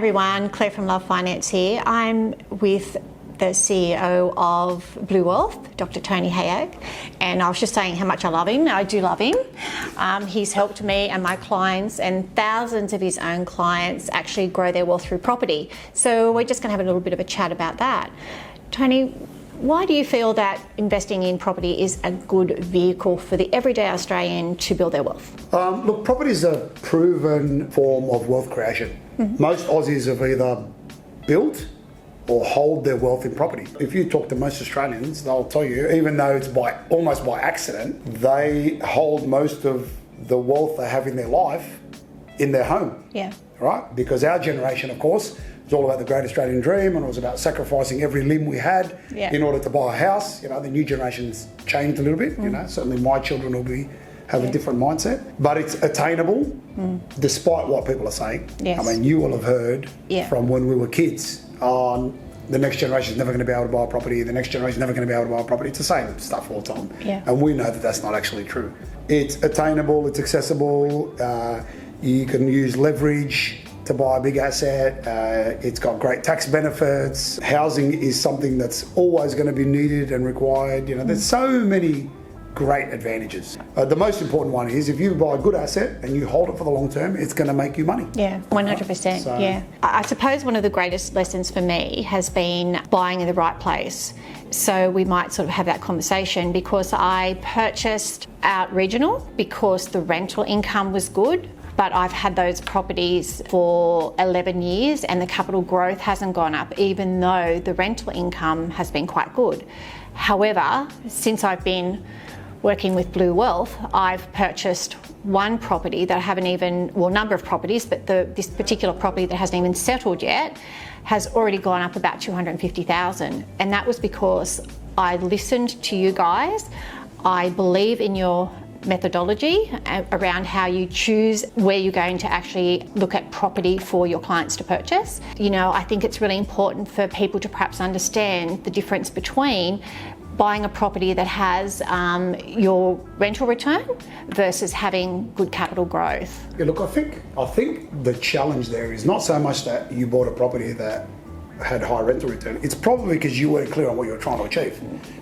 everyone, Claire from Love Finance here. I'm with the CEO of Blue Wealth, Dr. Tony Hayek, and I was just saying how much I love him. I do love him. He's helped me and my clients and thousands of his own clients actually grow their wealth through property. So we're just going to have a little bit of a chat about that. Tony, why do you feel that investing in property is a good vehicle for the everyday Australian to build their wealth? Look, property is a proven form of wealth creation. Most Aussies have either built or hold their wealth in property. If you talk to most Australians, they'll tell you, even though it's almost by accident, they hold most of the wealth they have in their life in their home. Yeah. Right? Because our generation, of course, it's all about the great Australian dream, and it was about sacrificing every limb we had in order to buy a house. You know, the new generation's changed a little bit. You know, certainly my children will have a different mindset, but it's attainable, despite what people are saying. Yes. I mean, you will have heard from when we were kids on the next generation is never going to be able to buy a property. The next generation is never going to be able to buy a property. It's the same stuff all the time, and we know that that's not actually true. It's attainable. It's accessible. You can use leverage to buy a big asset. It's got great tax benefits. Housing is something that's always going to be needed and required. You know, there's so many great advantages. The most important one is if you buy a good asset and you hold it for the long term, it's going to make you money. Yeah, 100%. So, yeah. I suppose one of the greatest lessons for me has been buying in the right place. So we might sort of have that conversation because I purchased out regional because the rental income was good. But I've had those properties for 11 years and the capital growth hasn't gone up, even though the rental income has been quite good. However, since I've been working with Blue Wealth, I've purchased one property that I haven't even, well, number of properties, but this particular property that hasn't even settled yet has already gone up about 250,000. And that was because I listened to you guys. I believe in your methodology around how you choose where you're going to actually look at property for your clients to purchase. You know, I think it's really important for people to perhaps understand the difference between buying a property that has your rental return versus having good capital growth. Yeah, look, I think the challenge there is not so much that you bought a property that had high rental return. It's probably because you weren't clear on what you were trying to achieve,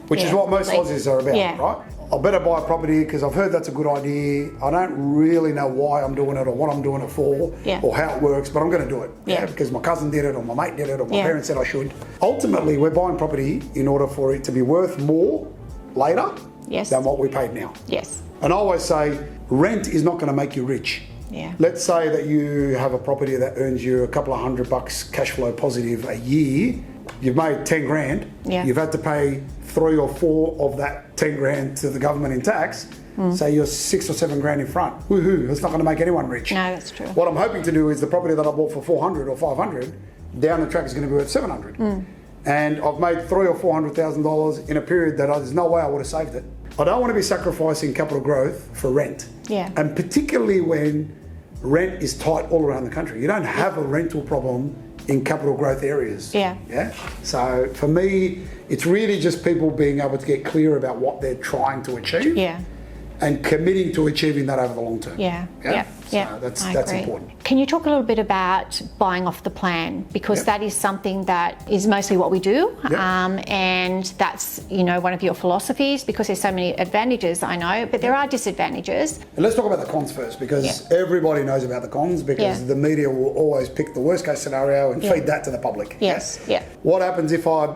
which is what most Aussies are about, right? I better buy a property because I've heard that's a good idea. I don't really know why I'm doing it or what I'm doing it for or how it works, but I'm going to do it because my cousin did it or my mate did it or my parents said I should. Ultimately, we're buying property in order for it to be worth more later than what we paid now. Yes. And I always say rent is not going to make you rich. Yeah. Let's say that you have a property that earns you a couple of $100 cash flow positive a year. You've made 10 grand. Yeah. You've had to pay 3 or 4 of that 10 grand to the government in tax. Say you're 6 or 7 grand in front. Woohoo! That's not going to make anyone rich. No, that's true. What I'm hoping to do is the property that I bought for 400 or 500 down the track is going to be worth 700. And I've made $300,000 or $400,000 in a period that there's no way I would have saved it. I don't want to be sacrificing capital growth for rent. Yeah. And particularly when rent is tight all around the country. You don't have a rental problem in capital growth areas. Yeah. So for me, it's really just people being able to get clear about what they're trying to achieve. And committing to achieving that over the long term. So that's important. Can you talk a little bit about buying off the plan? Because that is something that is mostly what we do. And that's, you know, one of your philosophies because there's so many advantages, I know, but there are disadvantages. And let's talk about the cons first because everybody knows about the cons because the media will always pick the worst case scenario and feed that to the public. What happens if I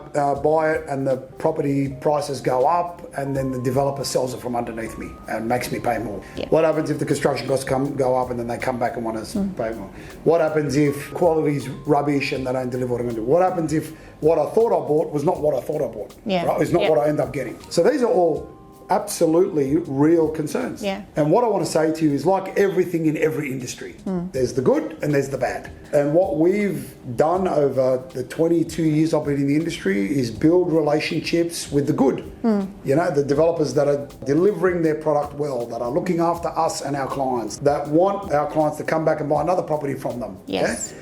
buy it and the property prices go up and then the developer sells it from underneath me and makes me pay more? What happens if the construction costs go up and then they come back and want to pay more? What happens if quality's rubbish and they don't deliver what I'm going to do? What happens if what I thought I bought was not what I thought I bought? Right? It's not what I end up getting. So these are all absolutely real concerns. And what I want to say to you is like everything in every industry, there's the good and there's the bad. And what we've done over the 22 years I've been in the industry is build relationships with the good. You know, the developers that are delivering their product well, that are looking after us and our clients, that want our clients to come back and buy another property from them. Yes.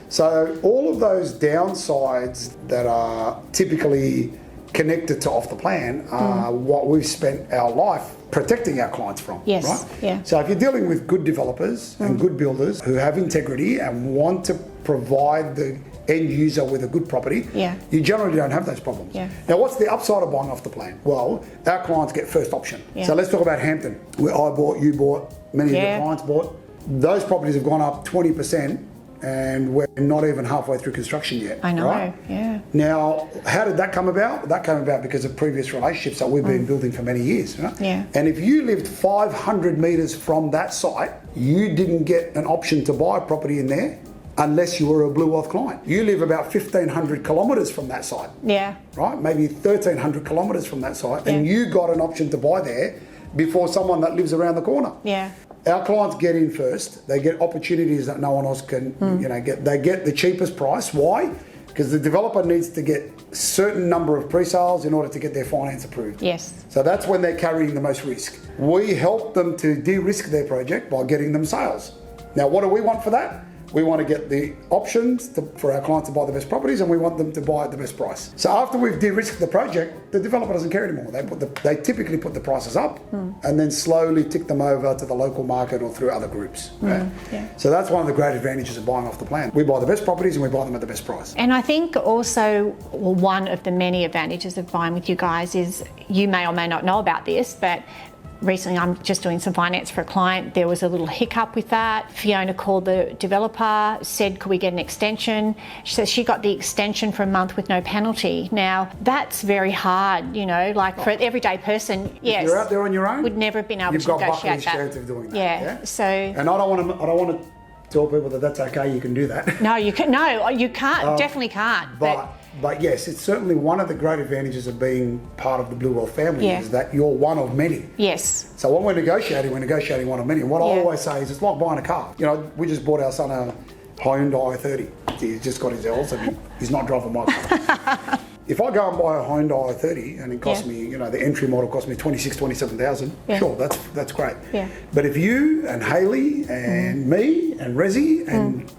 So all of those downsides that are typically connected to off the plan are what we've spent our life protecting our clients from. Yes. Right? Yeah. So if you're dealing with good developers and good builders who have integrity and want to provide the end user with a good property, you generally don't have those problems. Yeah. Now, what's the upside of buying off the plan? Well, our clients get first option. Yeah. So let's talk about Hampton, where I bought, you bought, many of your clients bought. Those properties have gone up 20%, and we're not even halfway through construction yet. I know, right? yeah. Now, how did that come about? That came about because of previous relationships that we've been building for many years. Right? Yeah. And if you lived 500 metres from that site, you didn't get an option to buy a property in there unless you were a Blue Wealth client. You live about 1,500 kilometres from that site. Yeah. Right? Maybe 1,300 kilometres from that site, and you got an option to buy there before someone that lives around the corner. Yeah. Our clients get in first. They get opportunities that no one else can, get. They get the cheapest price. Why? Because the developer needs to get a certain number of pre-sales in order to get their finance approved. Yes. So that's when they're carrying the most risk. We help them to de-risk their project by getting them sales. Now, what do we want for that? We want to get the options for our clients to buy the best properties, and we want them to buy at the best price. So after we've de-risked the project, the developer doesn't care anymore. They typically put the prices up and then slowly tick them over to the local market or through other groups. Right? Yeah. So that's one of the great advantages of buying off the plan. We buy the best properties and we buy them at the best price. And I think also, one of the many advantages of buying with you guys is, you may or may not know about this, but recently I'm just doing some finance for a client. There was a little hiccup with that. Fiona called the developer, said, could we get an extension? She says she got the extension for a month with no penalty. Now, that's very hard, like for an everyday person. Yes. If you're out there on your own, would never have been able to negotiate that. You've got Buckley's chance of doing that. Yeah. So. And I don't want to tell people that that's okay. You can do that. No, you can. No, you can't. Definitely can't. But yes, it's certainly one of the great advantages of being part of the Blue Wealth family is that you're one of many. Yes. So when we're negotiating one of many. And what I always say is it's like buying a car. We just bought our son a Hyundai i30. He's just got his L's and he's not driving my car. If I go and buy a Hyundai i30 and it costs me, the entry model costs me 27,000, sure, that's great. Yeah. But if you and Hayley and me and Rezi and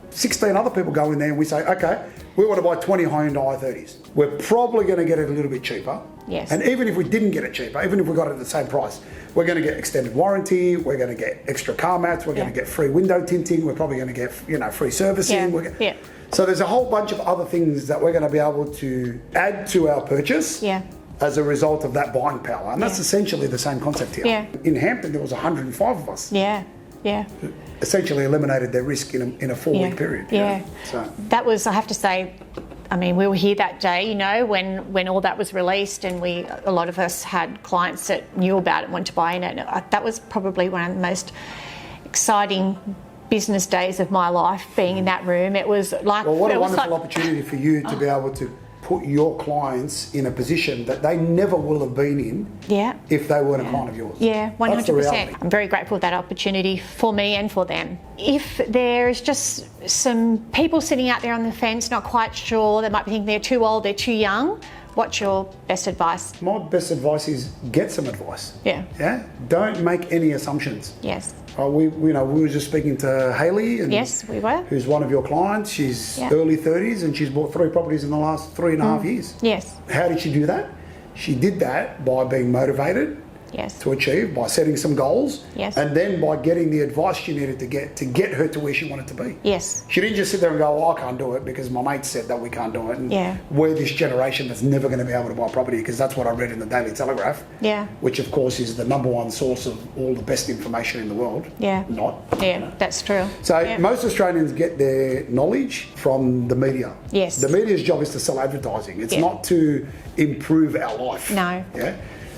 16 other people go in there and we say, okay, we want to buy 20 Hyundai i30s. We're probably going to get it a little bit cheaper. Yes. And even if we didn't get it cheaper, even if we got it at the same price, we're going to get extended warranty, we're going to get extra car mats, we're going to get free window tinting, we're probably going to get, free servicing. So there's a whole bunch of other things that we're going to be able to add to our purchase as a result of that buying power. And that's essentially the same concept here. Yeah. In Hampton, there was 105 of us. Yeah. Yeah. Essentially eliminated their risk in a 4-week period. Yeah. So that was, I have to say, we were here that day, when all that was released, and a lot of us had clients that knew about it, wanted to buy in it. That was probably one of the most exciting business days of my life, being in that room. It was like, what a wonderful opportunity for you to be able to put your clients in a position that they never will have been in if they weren't a client of yours. Yeah, 100%. I'm very grateful for that opportunity for me and for them. If there's just some people sitting out there on the fence, not quite sure, they might be thinking they're too old, they're too young, what's your best advice? My best advice is get some advice. Yeah. Don't make any assumptions. Yes. We were just speaking to Hayley. And yes, we were. Who's one of your clients. She's early 30s and she's bought 3 properties in the last 3.5 years. Yes. How did she do that? She did that by being motivated to achieve, by setting some goals, and then by getting the advice she needed to get her to where she wanted to be. Yes. She didn't just sit there and go, I can't do it because my mate said that we can't do it. And we're this generation that's never going to be able to buy property, because that's what I read in the Daily Telegraph, which of course is the #1 source of all the best information in the world. That's true. So most Australians get their knowledge from the media. Yes. The media's job is to sell advertising. It's not to improve our life. No.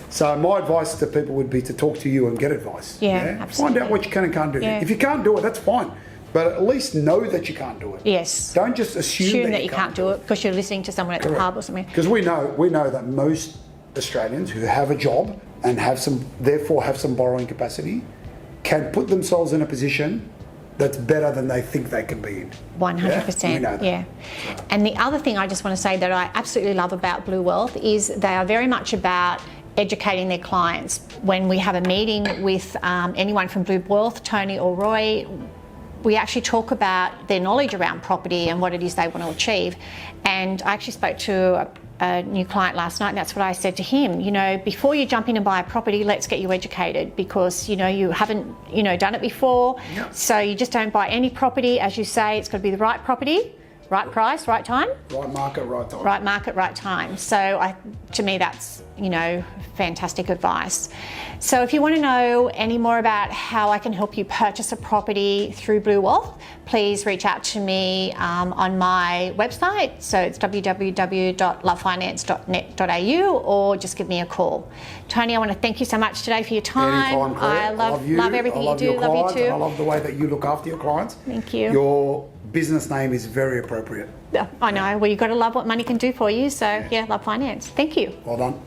So my advice to people would be to talk to you and get advice. Absolutely. Find out what you can and can't do. If you can't do it, that's fine. But at least know that you can't do it. Yes. Don't just assume that you can't do it because you're listening to someone at the pub or something. Because we know that most Australians who have a job and therefore have some borrowing capacity can put themselves in a position that's better than they think they can be in. 100%. We know that. And the other thing I just want to say that I absolutely love about Blue Wealth is they are very much about educating their clients. When we have a meeting with anyone from Blue Wealth, Tony or Roy, we actually talk about their knowledge around property and what it is they want to achieve. And I actually spoke to a new client last night, and that's what I said to him. You know, before you jump in and buy a property, let's get you educated, because, you know, you haven't, you know, done it before. Yep. So you just don't buy any property. As you say, it's got to be the right property, right price, right time. Right market, right time. Right market, right time. So to me, that's, you know, fantastic advice. So if you want to know any more about how I can help you purchase a property through Blue Wealth, please reach out to me on my website. So it's www.lovefinance.net.au, or just give me a call. Tony, I want to thank you so much today for your time. Anytime, Claire. I love everything you do. Your Love clients, you too. and I love the way that you look after your clients. Thank you. Your business name is very appropriate. I know. Well, you've got to love what money can do for you. So yeah, Love Finance. Thank you. Well done.